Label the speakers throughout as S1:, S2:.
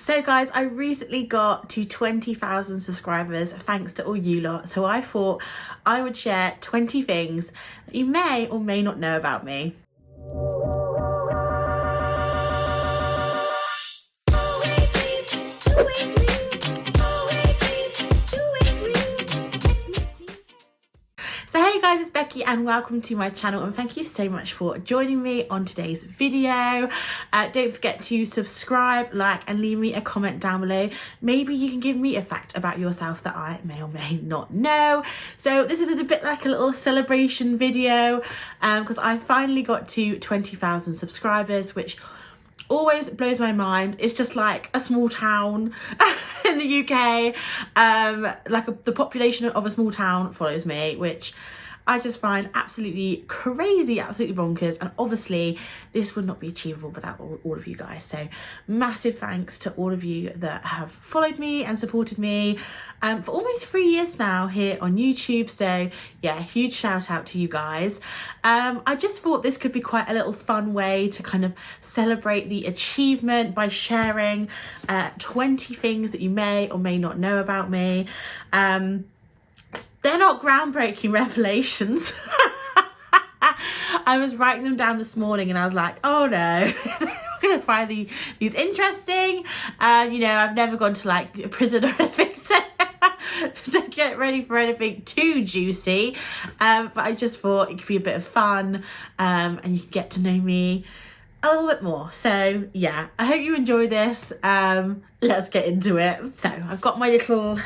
S1: So guys, I recently got to 20,000 subscribers thanks to all you lot. So I thought I would share 20 things that you may or may not know about me. So hey guys, it's Becky and welcome to my channel, and thank you so much for joining me on today's video. Don't forget to subscribe, like and leave me a comment down below. Maybe you can give me a fact about yourself that I may or may not know. So this is a bit like a little celebration video because I finally got to 20,000 subscribers, which always blows my mind. It's just like a small town in the UK. The population of a small town follows me, which I just find absolutely crazy, absolutely bonkers. And obviously this would not be achievable without all of you guys. So massive thanks to all of you that have followed me and supported me for almost 3 years now here on YouTube. So yeah, huge shout out to you guys. I just thought this could be quite a little fun way to kind of celebrate the achievement by sharing 20 things that you may or may not know about me. They're not groundbreaking revelations. I was writing them down this morning and I was like, oh no, I'm not going to find these interesting. You know, I've never gone to like prison or anything, so don't get ready for anything too juicy. But I just thought it could be a bit of fun and you can get to know me a little bit more. So yeah, I hope you enjoy this. Let's get into it. So I've got my little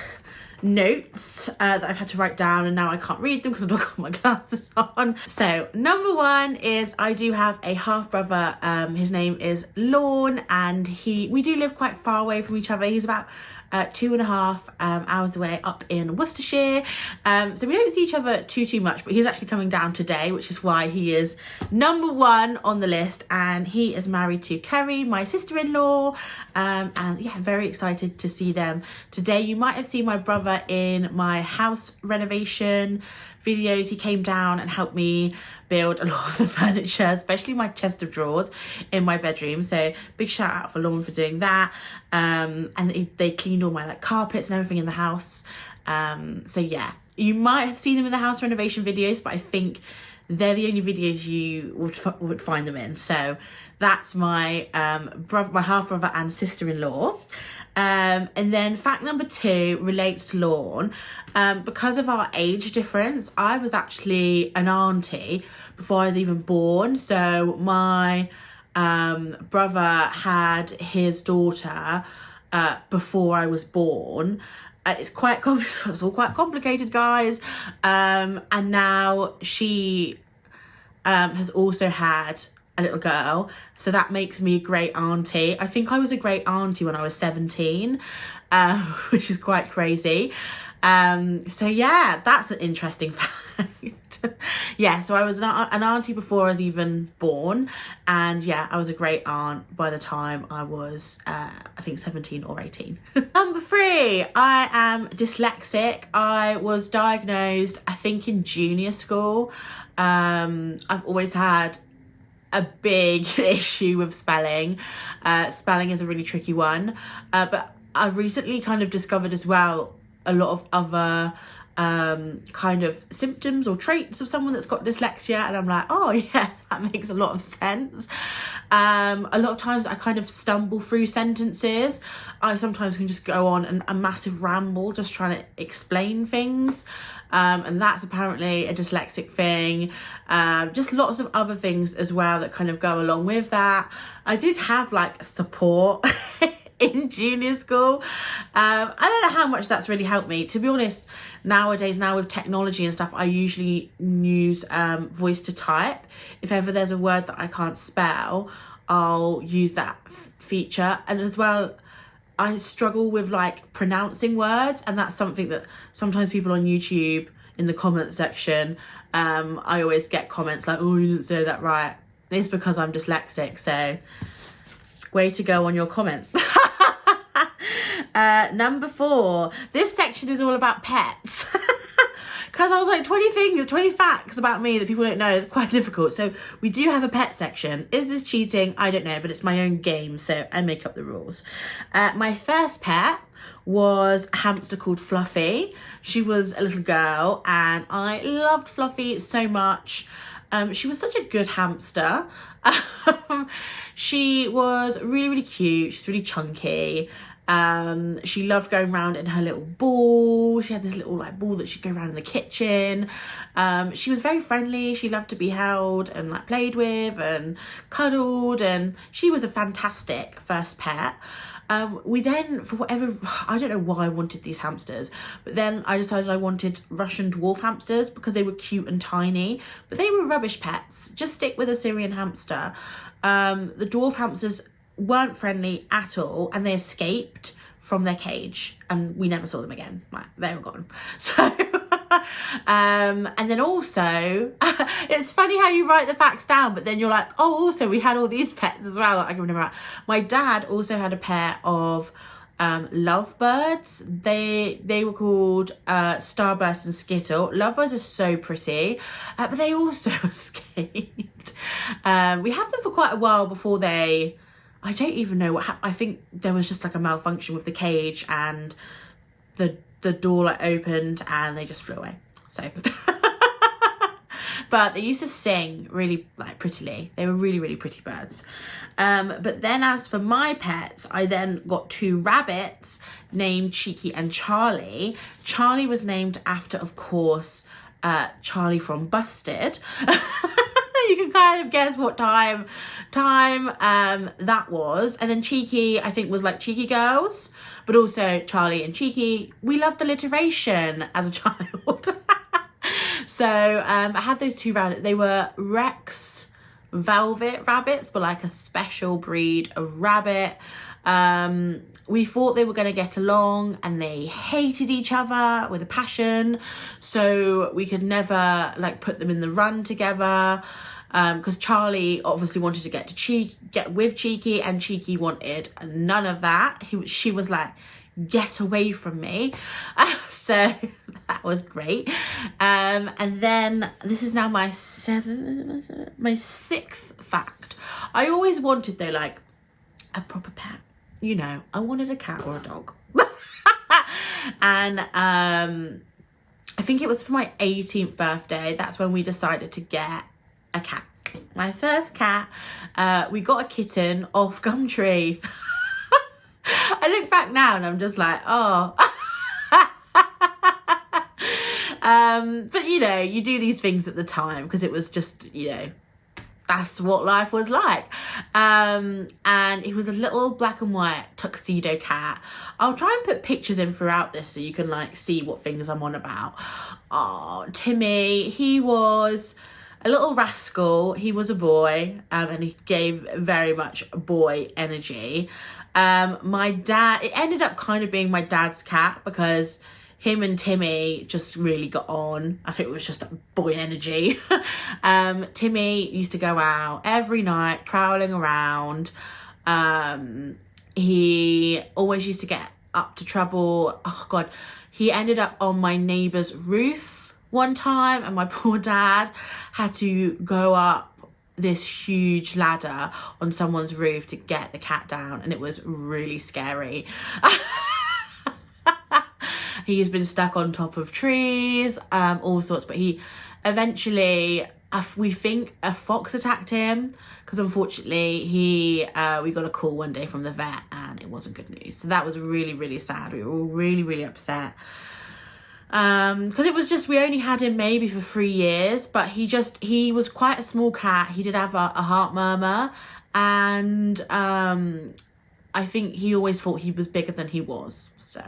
S1: notes that I've had to write down, and now I can't read them because I've not got my glasses on. So number one is I do have a half brother. His name is Lorne, and we do live quite far away from each other. He's about 2.5 hours away up in Worcestershire. So we don't see each other too much, but he's actually coming down today, which is why he is number one on the list. And he is married to Kerry, my sister-in-law. And yeah, very excited to see them today. You might have seen my brother in my house renovation videos. He came down and helped me build a lot of the furniture, especially my chest of drawers in my bedroom. So big shout out for Lauren for doing that. And they cleaned all my like carpets and everything in the house. So yeah, you might have seen them in the house renovation videos, but I think they're the only videos you would find them in. So that's my my half brother and sister-in-law. And then fact number 2 relates to Lorne. Because of our age difference, I was actually an auntie before I was even born. So my brother had his daughter before I was born. It's all quite complicated, guys. And now she has also had a little girl, so that makes me a great auntie. I think I was a great auntie when I was 17, which is quite crazy. So yeah, that's an interesting fact. Yeah, so I was an auntie before I was even born, and yeah, I was a great aunt by the time I was I think 17 or 18. Number 3, I am dyslexic. I was diagnosed I think in junior school. I've always had a big issue with spelling. Spelling is a really tricky one, but I've recently kind of discovered as well a lot of other kind of symptoms or traits of someone that's got dyslexia, and I'm like, oh yeah, that makes a lot of sense. A lot of times I kind of stumble through sentences. I sometimes can just go on a massive ramble just trying to explain things. And that's apparently a dyslexic thing. Just lots of other things as well that kind of go along with that. I did have like support in junior school. I don't know how much that's really helped me. To be honest, nowadays, now with technology and stuff, I usually use voice to type. If ever there's a word that I can't spell, I'll use that feature. And as well, I struggle with like pronouncing words, and that's something that sometimes people on YouTube in the comment section, I always get comments like, oh, you didn't say that right. It's because I'm dyslexic, so way to go on your comment. Number 4, this section is all about pets. because I was like, 20 things, 20 facts about me that people don't know is quite difficult. So we do have a pet section. Is this cheating? I don't know, but it's my own game, so I make up the rules. My first pet was a hamster called Fluffy. She was a little girl and I loved Fluffy so much. She was such a good hamster. She was really, really cute. She's really chunky. She loved going around in her little ball. She had this little like ball that she'd go around in the kitchen. She was very friendly. She loved to be held and like played with and cuddled, and she was a fantastic first pet. We then, for whatever, I don't know why I wanted these hamsters, but then I decided I wanted Russian dwarf hamsters because they were cute and tiny, but they were rubbish pets. Just stick with a Syrian hamster. The dwarf hamsters weren't friendly at all, and they escaped from their cage and we never saw them again. Like, they were gone. So and then also it's funny how you write the facts down, but then you're like, oh, also we had all these pets as well that I can remember. My dad also had a pair of lovebirds. They were called Starburst and Skittle. Lovebirds are so pretty, but they also escaped. We had them for quite a while before they, I don't even know what happened. I think there was just like a malfunction with the cage and the door like opened and they just flew away. So but they used to sing really like prettily. They were really, really pretty birds. But then as for my pets, I then got 2 rabbits named Cheeky and Charlie. Charlie was named after, of course, Charlie from Busted. You can kind of guess what time that was. And then Cheeky, I think, was like Cheeky Girls, but also Charlie and Cheeky. We loved alliteration as a child. So I had those 2 rabbits. They were Rex Velvet rabbits, but like a special breed of rabbit. We thought they were going to get along and they hated each other with a passion. So we could never like put them in the run together. Because Charlie obviously wanted to get with Cheeky, and Cheeky wanted none of that. She was like, get away from me. So that was great. And then this is now my 6th fact. I always wanted though like a proper pet. You know, I wanted a cat or a dog. And I think it was for my 18th birthday. That's when we decided to get a cat. My first cat. We got a kitten off Gumtree. I look back now and I'm just like, oh. But you know, you do these things at the time because it was just, you know, that's what life was like. And it was a little black and white tuxedo cat. I'll try and put pictures in throughout this so you can like see what things I'm on about. Oh, Timmy, he was a little rascal. He was a boy, and he gave very much boy energy. My dad, it ended up kind of being my dad's cat because him and Timmy just really got on. I think it was just boy energy. Timmy used to go out every night prowling around. He always used to get up to trouble. Oh God, he ended up on my neighbour's roof one time, and my poor dad had to go up this huge ladder on someone's roof to get the cat down, and it was really scary. He's been stuck on top of trees, all sorts, but he eventually, we think a fox attacked him, because unfortunately we got a call one day from the vet and it wasn't good news. So that was really, really sad. We were all really, really upset. Because it was just, we only had him maybe for 3 years, but he was quite a small cat. He did have a heart murmur, and I think he always thought he was bigger than he was. So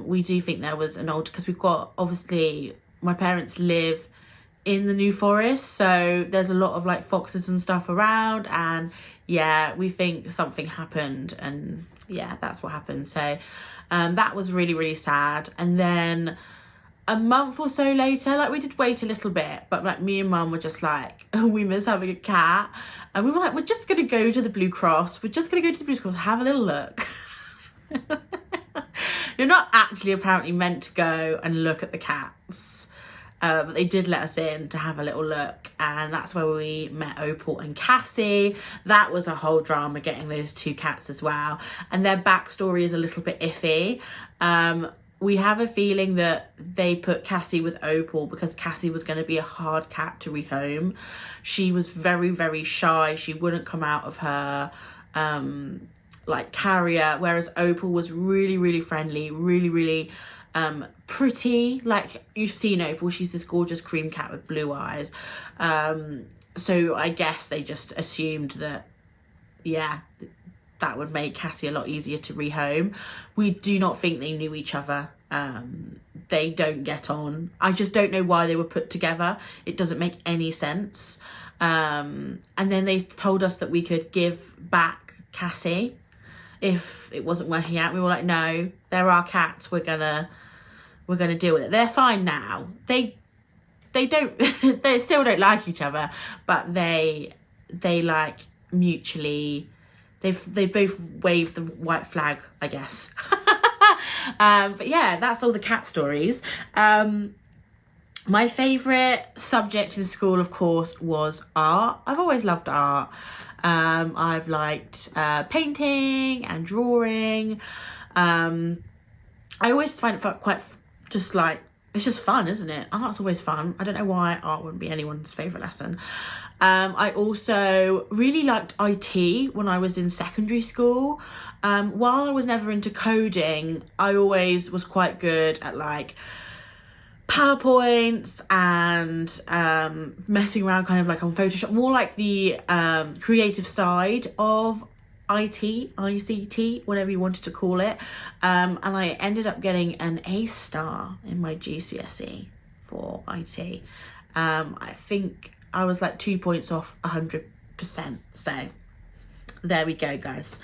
S1: we do think there was an old, because we've got, obviously my parents live in the New Forest, so there's a lot of like foxes and stuff around, and yeah, we think something happened, and yeah, that's what happened. So that was really, really sad. And then a month or so later, like we did wait a little bit, but like me and mum were just like, oh, we miss having a cat. And we were like, we're just going to go to the Blue Cross. We're just going to go to the Blue Cross, have a little look. You're not actually apparently meant to go and look at the cats. But they did let us in to have a little look, and that's where we met Opal and Cassie. That was a whole drama getting those two cats as well, and their backstory is a little bit iffy. We have a feeling that they put Cassie with Opal because Cassie was going to be a hard cat to rehome. She was very, very shy. She wouldn't come out of her like carrier, whereas Opal was really, really friendly, really, really pretty. Like, you've seen Opal, she's this gorgeous cream cat with blue eyes. So I guess they just assumed that, yeah, that would make Cassie a lot easier to rehome. We do not think they knew each other. They don't get on. I just don't know why they were put together. It doesn't make any sense. And then they told us that we could give back Cassie if it wasn't working out. We were like, no, they're our cats. We're gonna deal with it. They're fine now. They don't they still don't like each other, but they like mutually, they both waved the white flag, I guess. But yeah, that's all the cat stories. My favourite subject in school, of course, was art. I've always loved art. I've liked painting and drawing. I always find it quite just like, it's just fun, isn't it? Art's always fun. I don't know why art wouldn't be anyone's favourite lesson. I also really liked IT when I was in secondary school. While I was never into coding, I always was quite good at like PowerPoints and messing around kind of like on Photoshop, more like the creative side of IT, ICT, whatever you wanted to call it. And I ended up getting an A star in my GCSE for IT. I think I was like 2 points off 100%. So there we go, guys.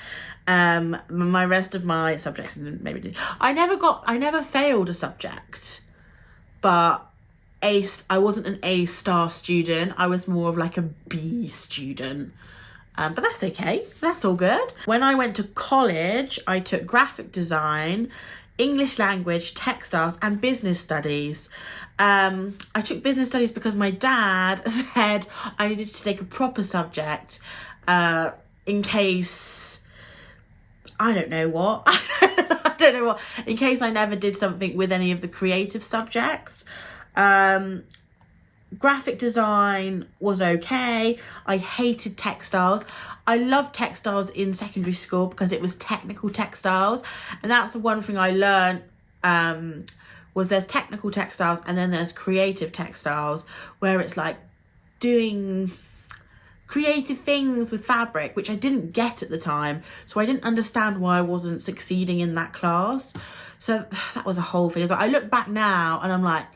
S1: My rest of my subjects maybe did. I never failed a subject, but I wasn't an A star student. I was more of like a B student. But that's okay. That's all good. When I went to college, I took graphic design, English language, textiles, and business studies. I took business studies because my dad said I needed to take a proper subject in case, I don't know what. I don't know what. In case I never did something with any of the creative subjects. Graphic design was okay. I hated textiles. I loved textiles in secondary school because it was technical textiles, and that's the one thing I learned was there's technical textiles and then there's creative textiles, where it's like doing creative things with fabric, which I didn't get at the time, so I didn't understand why I wasn't succeeding in that class. So that was a whole thing. So I look back now and I'm like,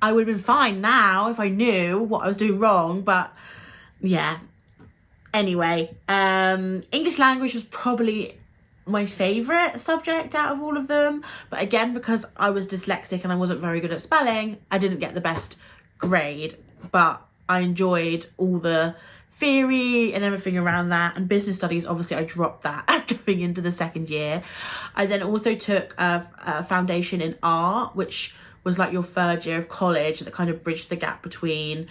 S1: I would have been fine now if I knew what I was doing wrong, but yeah. Anyway, English language was probably my favourite subject out of all of them. But again, because I was dyslexic and I wasn't very good at spelling, I didn't get the best grade. But I enjoyed all the theory and everything around that. And business studies, obviously, I dropped that going into the second year. I then also took a foundation in art, which was like your third year of college, that kind of bridged the gap between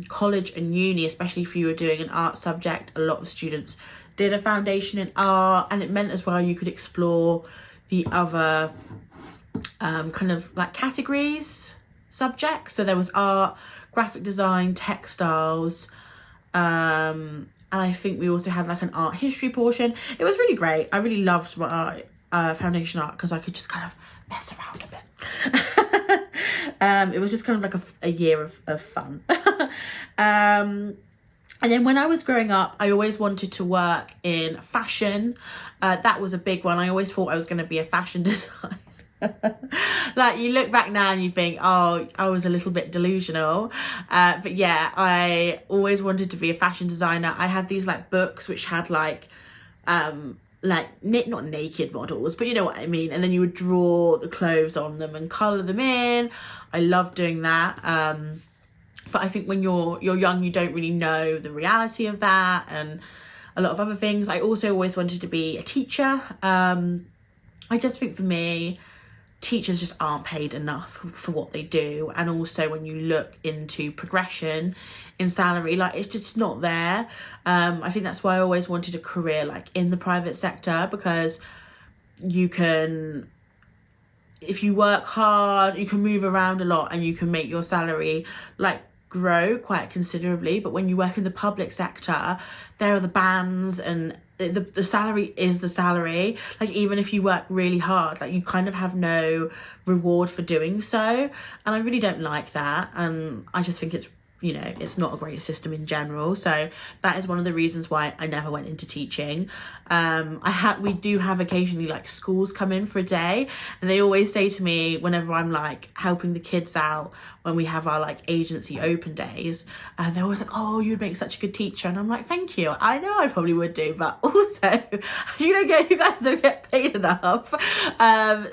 S1: college and uni, especially if you were doing an art subject. A lot of students did a foundation in art, and it meant as well you could explore the other kind of like categories subjects. So there was art, graphic design, textiles, and I think we also had like an art history portion. It was really great. I really loved my foundation art because I could just kind of mess around a bit. It was just kind of like a year of fun. And then when I was growing up, I always wanted to work in fashion. That was a big one. I always thought I was going to be a fashion designer. Like, you look back now and you think, oh, I was a little bit delusional. But yeah, I always wanted to be a fashion designer. I had these like books which had like not naked models, but you know what I mean, and then you would draw the clothes on them and colour them in. I love doing that, but I think when you're young, you don't really know the reality of that and a lot of other things. I also always wanted to be a teacher. I just think for me, teachers just aren't paid enough for what they do. And also when you look into progression in salary, like it's just not there. I think that's why I always wanted a career like in the private sector, because you can, if you work hard, you can move around a lot and you can make your salary like grow quite considerably. But when you work in the public sector, there are the bands, and the salary is the salary. Like even if you work really hard, like you kind of have no reward for doing so, and I really don't like that. And I just think it's, you know, it's not a great system in general. So that is one of the reasons why I never went into teaching. We do have occasionally like schools come in for a day, and they always say to me whenever I'm like helping the kids out when we have our like agency open days, and they're always like, oh, you'd make such a good teacher. And I'm like, thank you. I know I probably would do, but also you guys don't get paid enough.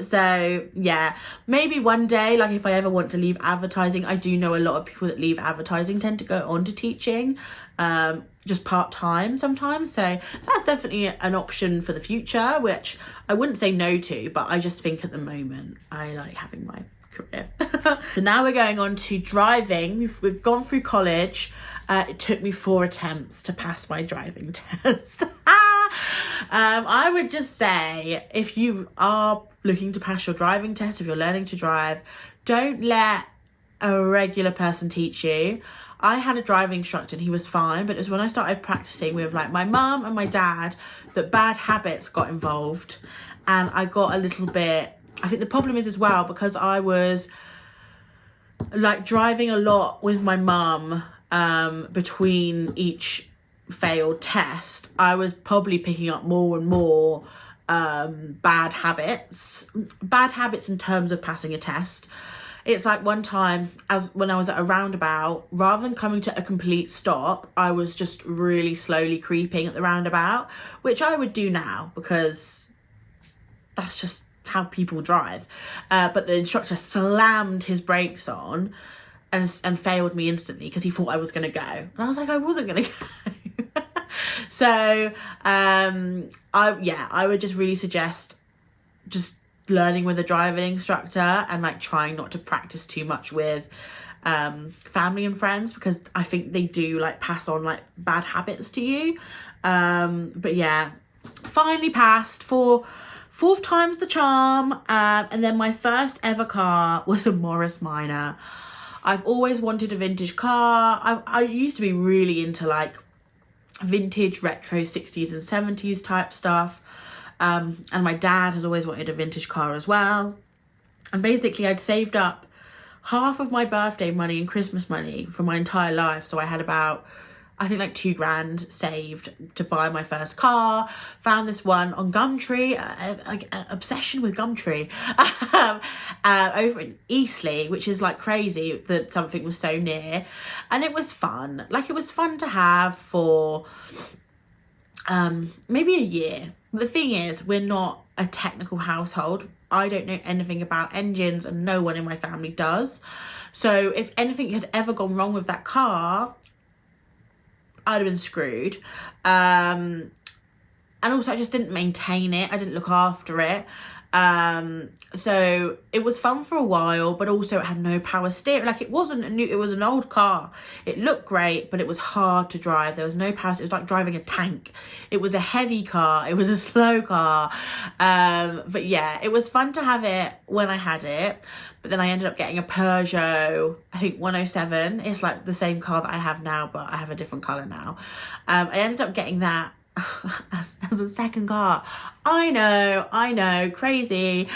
S1: So yeah, maybe one day, like if I ever want to leave advertising, I do know a lot of people that leave advertising tend to go on to teaching, just part-time sometimes. So that's definitely an option for the future, which I wouldn't say no to, but I just think at the moment I like having my career. So now we're going on to driving. We've gone through college. It took me 4 attempts to pass my driving test. I would just say, if you are looking to pass your driving test, if you're learning to drive, don't let a regular person teach you. I had a driving instructor and he was fine, but it was when I started practicing with like my mum and my dad that bad habits got involved, and I got a little bit, I think the problem is as well, because I was like driving a lot with my mum between each failed test, I was probably picking up more and more bad habits in terms of passing a test. It's like one time, when I was at a roundabout, rather than coming to a complete stop, I was just really slowly creeping at the roundabout, which I would do now because that's just how people drive. But the instructor slammed his brakes on and failed me instantly because he thought I was going to go. And I was like, I wasn't going to go. So I would just really suggest just learning with a driving instructor and like trying not to practice too much with family and friends, because I think they do like pass on like bad habits to you. But yeah, finally passed for 4th time's the charm. And then my first ever car was a Morris Minor. I've always wanted a vintage car. I used to be really into like vintage retro 60s and 70s type stuff. And my dad has always wanted a vintage car as well. And basically I'd saved up half of my birthday money and Christmas money for my entire life. So I had about, I think like $2,000 saved to buy my first car. Found this one on Gumtree, an obsession with Gumtree, over in Eastleigh, which is like crazy that something was so near. And it was fun. Like it was fun to have for maybe a year. The thing is, we're not a technical household. I don't know anything about engines and no one in my family does. So if anything had ever gone wrong with that car, I'd have been screwed. And also I just didn't maintain it. I didn't look after it. So it was fun for a while, but also it had no power steering. Like it wasn't a new, it was an old car. It looked great, but it was hard to drive. There was no power. It was like driving a tank. It was a heavy car. It was a slow car. But yeah, it was fun to have it when I had it. But then I ended up getting a Peugeot, I think 107. It's like the same car that I have now, but I have a different colour now. I ended up getting that as a second car. I know, crazy.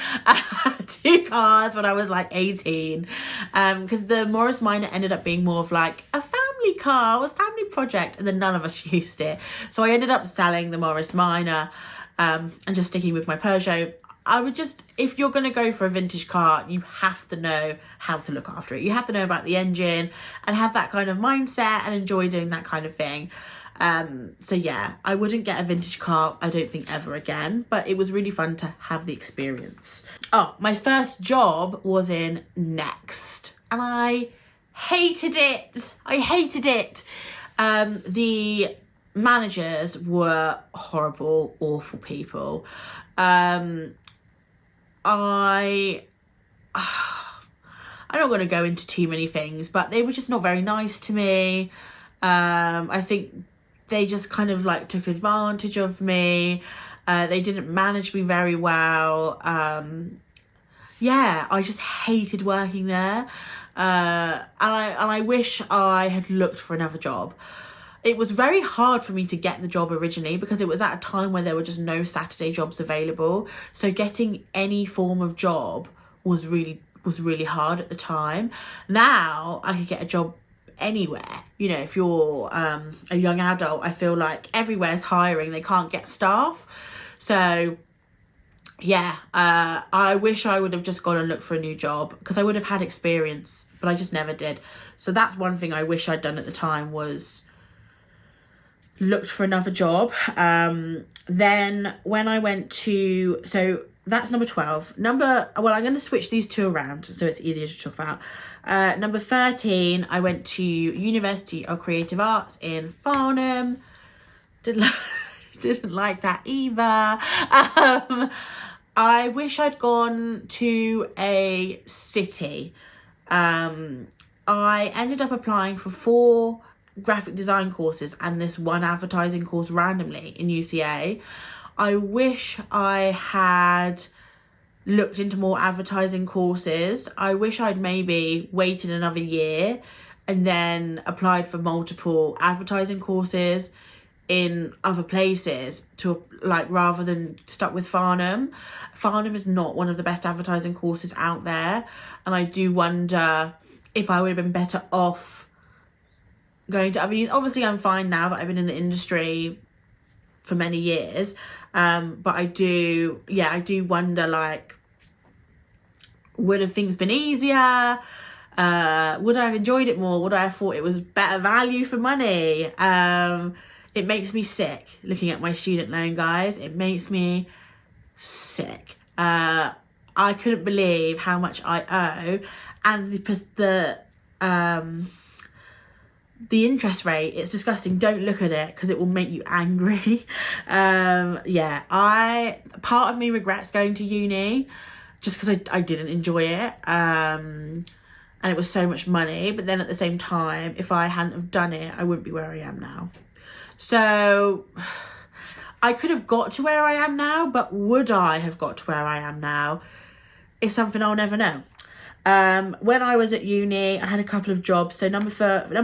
S1: 2 cars when I was like 18, because the Morris Minor ended up being more of like a family car, a family project, and then none of us used it. So I ended up selling the Morris Minor and just sticking with my Peugeot. I would just, if you're going to go for a vintage car, you have to know how to look after it. You have to know about the engine and have that kind of mindset and enjoy doing that kind of thing. So yeah, I wouldn't get a vintage car, I don't think, ever again, but it was really fun to have the experience. Oh, my first job was in Next and I hated it. The managers were horrible, awful people. I'm not going to go into too many things, but they were just not very nice to me. I think they just kind of like took advantage of me. They didn't manage me very well. Yeah, I just hated working there. And I wish I had looked for another job. It was very hard for me to get the job originally because it was at a time where there were just no Saturday jobs available. So getting any form of job was really hard at the time. Now I could get a job anywhere. You know, if you're a young adult, I feel like everywhere's hiring. They can't get staff. So yeah, I wish I would have just gone and looked for a new job because I would have had experience, but I just never did. So that's one thing I wish I'd done at the time, was looked for another job. Then when I went to, so that's number 12. I'm going to switch these two around so it's easier to talk about. Number 13, I went to University of Creative Arts in Farnham. Didn't like that either. I wish I'd gone to a city. I ended up applying for 4 graphic design courses and this one advertising course randomly in UCA. I wish I had looked into more advertising courses. I wish I'd maybe waited another year and then applied for multiple advertising courses in other places, to like, rather than stuck with Farnham. Farnham is not one of the best advertising courses out there, and I do wonder if I would have been better off going to other uni. Obviously I'm fine now that I've been in the industry for many years, but I do wonder, like, would have things been easier? Would I have enjoyed it more? Would I have thought it was better value for money? It makes me sick looking at my student loan, guys. It makes me sick. I couldn't believe how much I owe, and the interest rate, it's disgusting. Don't look at it because it will make you angry. Yeah, part of me regrets going to uni just because I didn't enjoy it, and it was so much money. But then at the same time, if I hadn't have done it, I wouldn't be where I am now. So I could have got to where I am now, but would I have got to where I am now is something I'll never know. When I was at uni, I had a couple of jobs. So number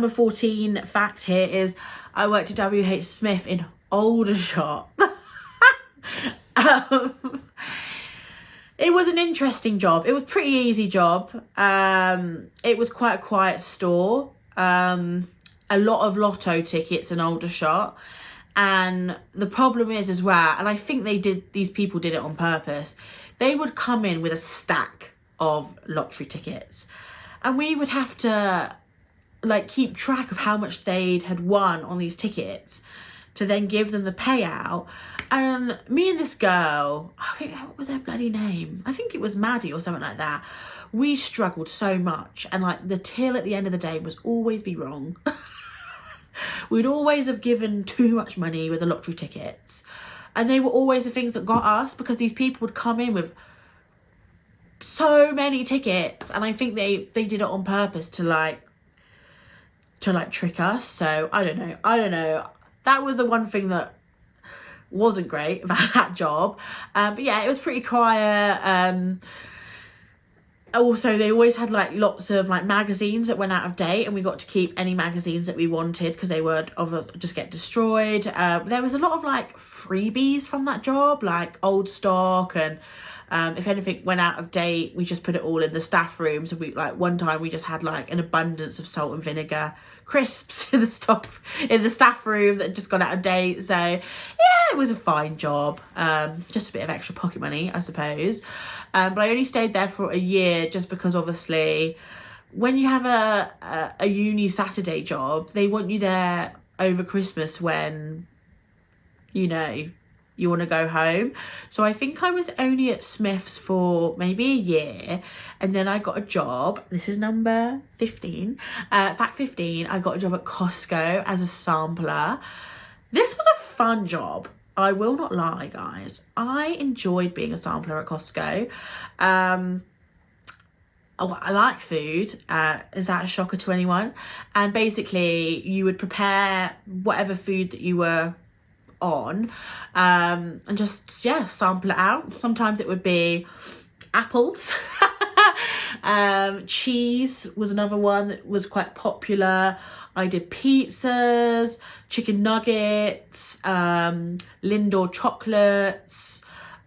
S1: 14 fact here is I worked at WH Smith in Aldershot. It was an interesting job. It was a pretty easy job. It was quite a quiet store. A lot of lotto tickets in Aldershot. And the problem is as well, and I think these people did it on purpose, they would come in with a stack of lottery tickets, and we would have to like keep track of how much they had won on these tickets to then give them the payout. And me and this girl, I think, what was her bloody name? I think it was Maddie or something like that. We struggled so much, and like the till at the end of the day was always be wrong. We'd always have given too much money with the lottery tickets, and they were always the things that got us, because these people would come in with so many tickets, and I think they did it on purpose to trick us. So I don't know. That was the one thing that wasn't great about that job. But yeah, it was pretty quiet. Also, they always had like lots of like magazines that went out of date, and we got to keep any magazines that we wanted because they would just get destroyed. There was a lot of like freebies from that job, like old stock, and if anything went out of date, we just put it all in the staff room. So one time we just had like an abundance of salt and vinegar crisps in the staff room that just got out of date. So yeah, it was a fine job. Just a bit of extra pocket money, I suppose. But I only stayed there for a year just because obviously when you have a uni Saturday job, they want you there over Christmas when, you know, you want to go home. So I think I was only at Smith's for maybe a year, and then I got a job. This is number 15. Fact 15, I got a job at Costco as a sampler. This was a fun job. I will not lie, guys, I enjoyed being a sampler at Costco. I like food. Is that a shocker to anyone? And basically you would prepare whatever food that you were on, and just, yeah, sample it out. Sometimes it would be apples. Cheese was another one that was quite popular. I did pizzas, chicken nuggets, Lindor chocolates,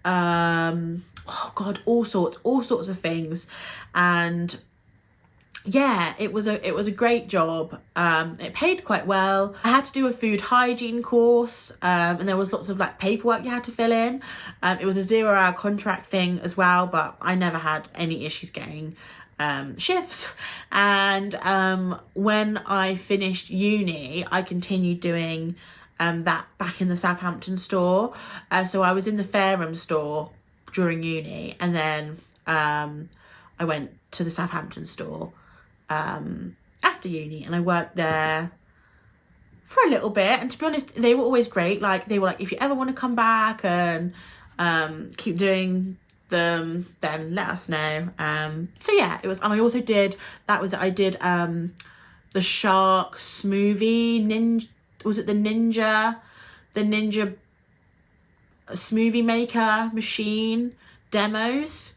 S1: oh god, all sorts of things. And yeah, it was a great job. It paid quite well. I had to do a food hygiene course, and there was lots of like paperwork you had to fill in. It was a 0-hour contract thing as well, but I never had any issues getting shifts. And when I finished uni, I continued doing that back in the Southampton store. So I was in the Fareham store during uni, and then I went to the Southampton store after uni, and I worked there for a little bit. And to be honest, they were always great. Like, they were like, if you ever want to come back and keep doing them, then let us know. So yeah, it was. And I also did, I did the shark smoothie ninja, was it the ninja smoothie maker machine demos.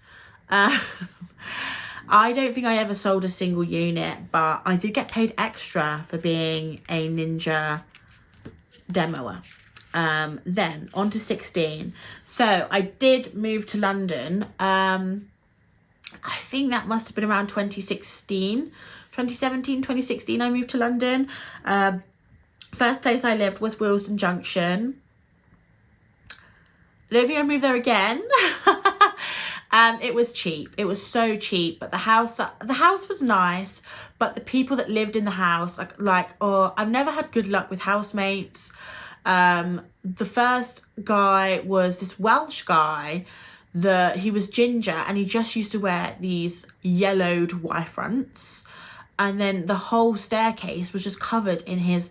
S1: I don't think I ever sold a single unit, but I did get paid extra for being a ninja demoer. Then on to 16. So I did move to London. I think that must have been around 2016, 2016 I moved to London. First place I lived was Wilson Junction. I don't think I moved there again. It was cheap. It was so cheap, but the house was nice, but the people that lived in the house, I've never had good luck with housemates. The first guy was this Welsh guy he was ginger, and he just used to wear these yellowed Y-fronts, and then the whole staircase was just covered in his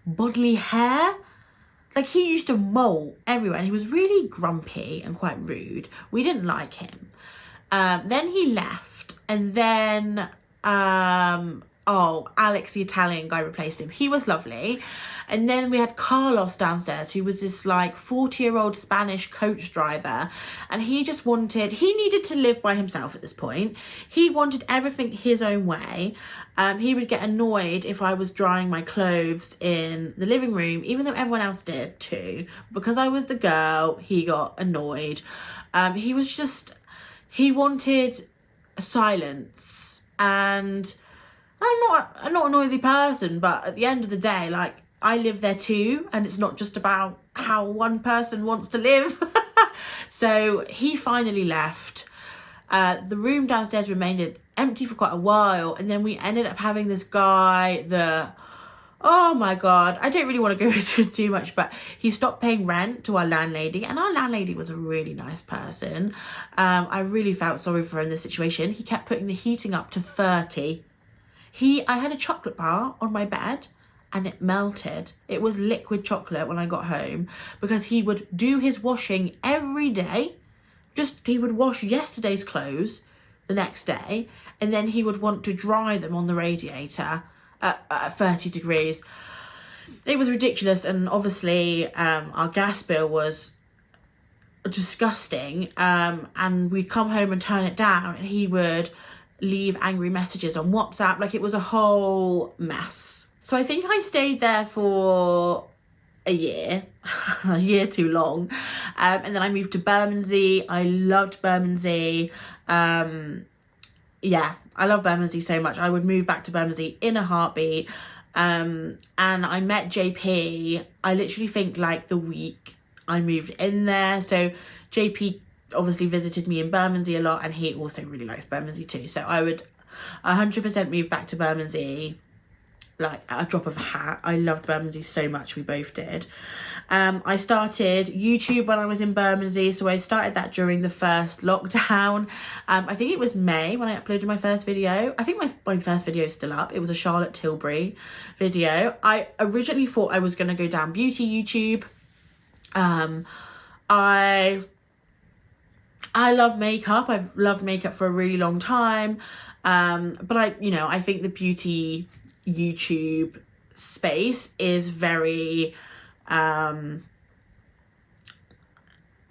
S1: bodily hair. Like, he used to molt everywhere, and he was really grumpy and quite rude. We didn't like him. Then he left, and then Alex, the Italian guy, replaced him. He was lovely. And then we had Carlos downstairs, who was this like 40-year-old Spanish coach driver, and he needed to live by himself at this point. He wanted everything his own way. He would get annoyed if I was drying my clothes in the living room, even though everyone else did too. Because I was the girl, he got annoyed. He wanted silence, and I'm not a noisy person, but at the end of the day, like, I live there too, and it's not just about how one person wants to live. So he finally left. The room downstairs remained empty for quite a while, and then we ended up having this guy oh my god, I don't really want to go into it too much, but he stopped paying rent to our landlady, and our landlady was a really nice person. I really felt sorry for her in this situation. He kept putting the heating up to 30. I had a chocolate bar on my bed, and it melted. It was liquid chocolate when I got home, because he would do his washing every day. He would wash yesterday's clothes the next day, and then he would want to dry them on the radiator at 30 degrees. It was ridiculous, and obviously our gas bill was disgusting, and we'd come home and turn it down, and he would leave angry messages on WhatsApp. Like, it was a whole mess. So I think I stayed there for a year, a year too long, and then I moved to Bermondsey. I loved Bermondsey. Yeah, I love Bermondsey so much. I would move back to Bermondsey in a heartbeat. And I met JP, I literally think like the week I moved in there. So JP obviously visited me in Bermondsey a lot, and he also really likes Bermondsey too. So I would 100% move back to Bermondsey, like at a drop of a hat. I loved Bermondsey so much, we both did. I started YouTube when I was in Bermondsey, so I started that during the first lockdown. I think it was May when I uploaded my first video. I think my first video is still up. It was a Charlotte Tilbury video. I originally thought I was going to go down beauty YouTube, I love makeup. I've loved makeup for a really long time. But I think the beauty YouTube space is very,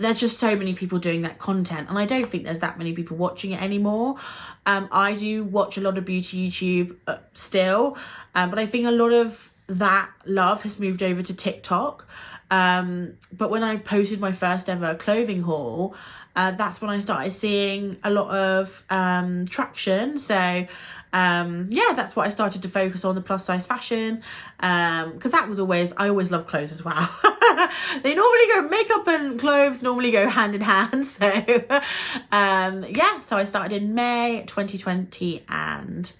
S1: there's just so many people doing that content, and I don't think there's that many people watching it anymore. I do watch a lot of beauty YouTube still, but I think a lot of that love has moved over to TikTok. But when I posted my first ever clothing haul, that's when I started seeing a lot of traction. So yeah, that's what I started to focus on, the plus size fashion, because that was I always loved clothes as well. They normally go, makeup and clothes normally go hand in hand. So yeah, so I started in May 2020 and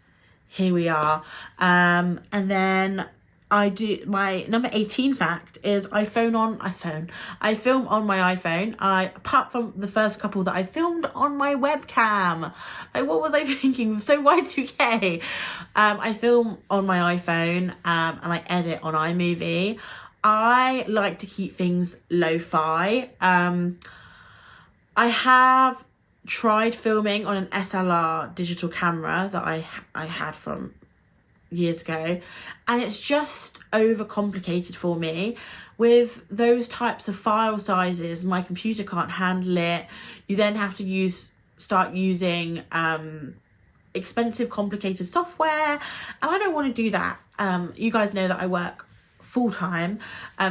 S1: here we are. And then my number 18 fact is I film on my iPhone. Apart from the first couple that I filmed on my webcam. Like, what was I thinking? So Y2K. I film on my iPhone, and I edit on iMovie. I like to keep things lo-fi. I have tried filming on an SLR digital camera that I had from years ago, and it's just overcomplicated for me. With those types of file sizes, my computer can't handle it. You then have to start using expensive, complicated software, and I don't want to do that. You guys know that I work full-time,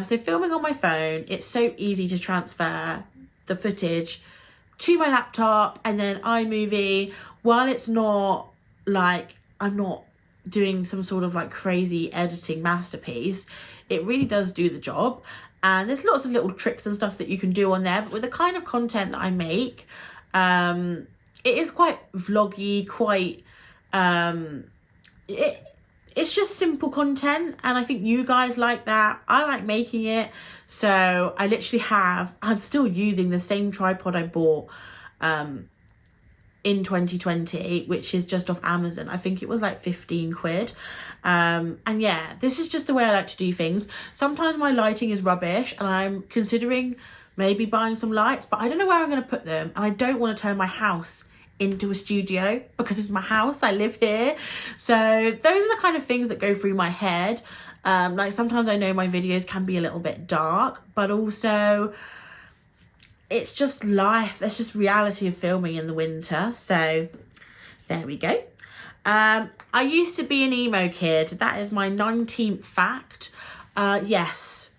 S1: so filming on my phone, it's so easy to transfer the footage to my laptop and then iMovie. While it's not like I'm not doing some sort of like crazy editing masterpiece, it really does do the job, and there's lots of little tricks and stuff that you can do on there. But with the kind of content that I make, it is quite vloggy, quite it's just simple content, and I think you guys like that. I like making it, so I'm still using the same tripod I bought in 2020, which is just off Amazon. I think it was like 15 quid. And yeah, this is just the way I like to do things. Sometimes my lighting is rubbish and I'm considering maybe buying some lights, but I don't know where I'm going to put them, and I don't want to turn my house into a studio because it's my house, I live here. So those are the kind of things that go through my head. Like sometimes I know my videos can be a little bit dark, but also it's just life. It's just reality of filming in the winter. So there we go. I used to be an emo kid. That is my 19th fact. Yes.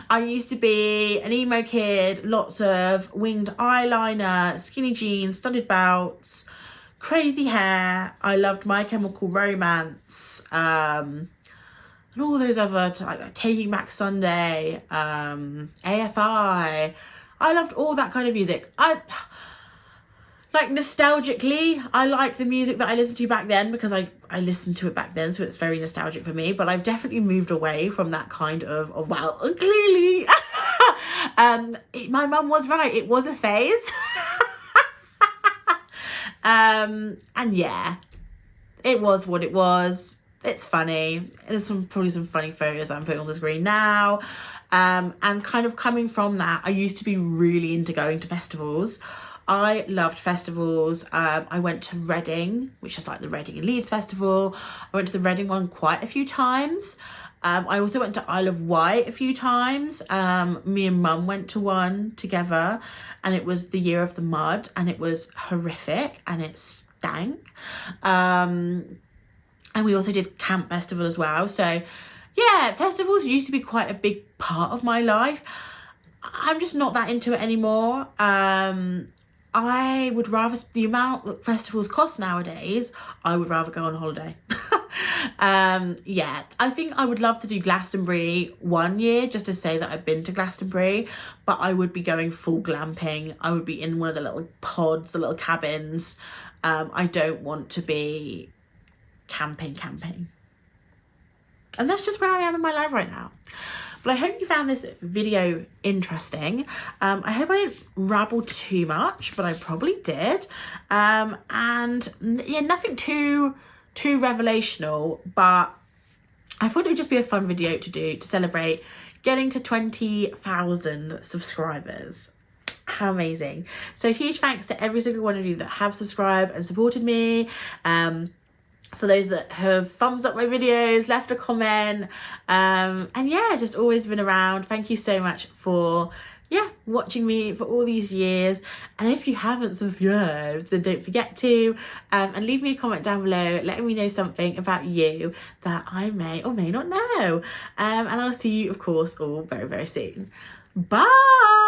S1: I used to be an emo kid, lots of winged eyeliner, skinny jeans, studded belts, crazy hair. I loved My Chemical Romance, and all those other, like Taking Back Sunday, AFI. I loved all that kind of music. Like nostalgically, I like the music that I listened to back then because I listened to it back then, so it's very nostalgic for me. But I've definitely moved away from that kind of well, clearly. My mum was right, it was a phase. And yeah, it was what it was. It's funny. There's probably some funny photos I'm putting on the screen now. And kind of coming from that, I used to be really into going to festivals. I loved festivals. I went to Reading, which is like the Reading and Leeds Festival. I went to the Reading one quite a few times. I also went to Isle of Wight a few times. Me and Mum went to one together, and it was the Year of the Mud, and it was horrific and it stank. And we also did Camp Festival as well. So yeah, festivals used to be quite a big part of my life. I'm just not that into it anymore. I would rather, the amount that festivals cost nowadays, I would rather go on holiday. Yeah, I think I would love to do Glastonbury one year just to say that I've been to Glastonbury, but I would be going full glamping. I would be in one of the little pods, the little cabins. I don't want to be camping. And that's just where I am in my life right now. But I hope you found this video interesting. I hope I didn't rabble too much, but I probably did. And yeah, nothing too revelational, but I thought it would just be a fun video to do to celebrate getting to 20,000 subscribers. How amazing. So huge thanks to every single one of you that have subscribed and supported me. For those that have thumbs up my videos, left a comment, and yeah, just always been around. Thank you so much for watching me for all these years. And if you haven't subscribed, then don't forget to, and leave me a comment down below letting me know something about you that I may or may not know. And I'll see you, of course, all very, very soon. Bye.